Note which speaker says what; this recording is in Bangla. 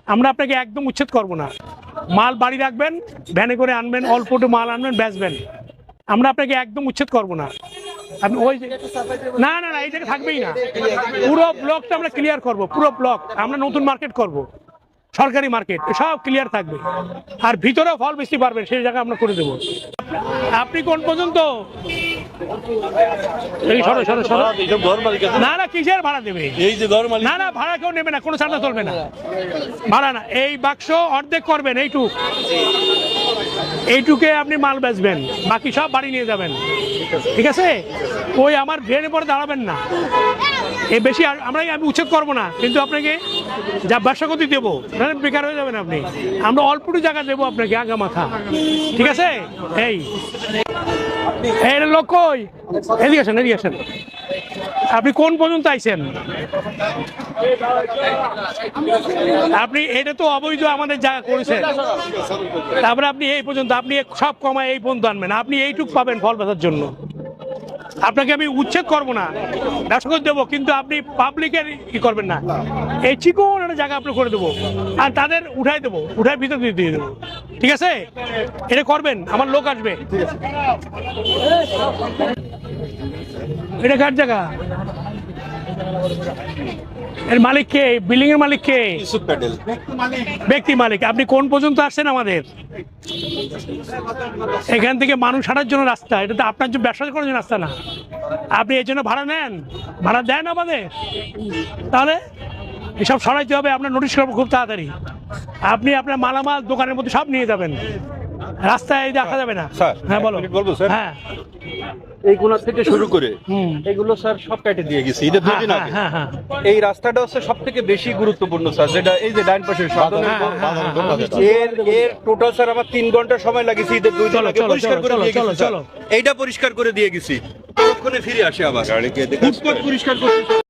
Speaker 1: আমরা আপনাকে একদম উচ্ছেদ করব না। মাল বাড়ি রাখবেন, ভ্যানে করে আনবেন, অল্প একটু মাল আনবেন, বেচবেন। আমরা আপনাকে একদম উচ্ছেদ করব না। আপনি ওই না না না, এই জায়গায় থাকবেই না। পুরো ব্লকটা আমরা ক্লিয়ার করব, পুরো ব্লক আমরা নতুন মার্কেট করব, সরকারি মার্কেট সব ক্লিয়ার থাকবে। আর ভিতরেও ফল বেশি পারবেন, সেই জায়গা আমরা করে দেবো। আপনি কোন পর্যন্ত? না না, কিসের ভাড়া দেবে? না না, ভাড়া কেউ নেবে না, কোনো চাঁদা চলবে না, ভাড়া না। এই বাক্স অর্ধেক করবেন, এইটুকে আপনি মাল বেচবেন, বাকি সব বাড়ি নিয়ে যাবেন, ঠিক আছে? ওই আমার ড্রেনের পরে দাঁড়াবেন না। এই বেশি আমি উচ্ছেদ করবো না, কিন্তু আপনাকে যা ব্যবসা করতে দেবো বেকার হয়ে যাবেন আপনি। আমরা অল্পটু জায়গা দেবো আপনাকে আগা মাথা, ঠিক আছে? এই লোক কই? এদিকে আসেন, এদিকে আসেন। আপনি কোন পর্যন্ত আইছেন? আপনি এটা তো অবৈধ আমাদের জায়গা করেছেন, তারপরে আপনি এই পর্যন্ত, আপনি সব কমায় এই পর্যন্ত আনবেন, আপনি এইটুক পাবেন ফল বেচার জন্য। আপনাকে আমি উচ্ছেদ করবো না, ব্যবসা করে দেবো, কিন্তু আপনি পাবলিকের কি করবেন না। এই চিকন একটা জায়গা আপনি করে দেবো, আর তাদের উঠাই দেবো, উঠাই ভিতর দিয়ে দেবো, ঠিক আছে? এটা করবেন, আমার লোক আসবে। এটা কার জায়গা? এর মালিক কে? বিল্ডিং এর মালিক কে? ব্যক্তি মালিক। আপনি কোন পর্যন্ত আসছেন আমাদের? এখান থেকে মানুষ হাঁটার জন্য রাস্তা, এটা তো আপনার জন্য ব্যবসা করার জন্য রাস্তা না। আপনি এর জন্য ভাড়া নেন, ভাড়া দেন আমাদের, তাহলে এসব সরাইতে হবে। আপনার নোটিশ করবো খুব তাড়াতাড়ি। আপনি আপনার মালামাল দোকানের মধ্যে সব নিয়ে যাবেন, রাস্তায় দেখা যাবে না। হ্যাঁ বলো। হ্যাঁ,
Speaker 2: এইগুলো থেকে শুরু করে এগুলো স্যার সব কেটে দিয়ে গেছি ঈদের 2 দিন আগে। এই রাস্তাটা হচ্ছে সব থেকে বেশি গুরুত্বপূর্ণ স্যার, যেটা এই যে ডাইন পাশের এর টোটাল স্যার আমার 3 ঘন্টা সময় লাগিয়েছে ঈদের 2 দিন আগে পরিষ্কার করে দিয়ে গেছি। এইটা পরিষ্কার করে দিয়ে গেছি, ততক্ষণে ফিরে আসে আবার ফুটপাত পরিষ্কার করতে।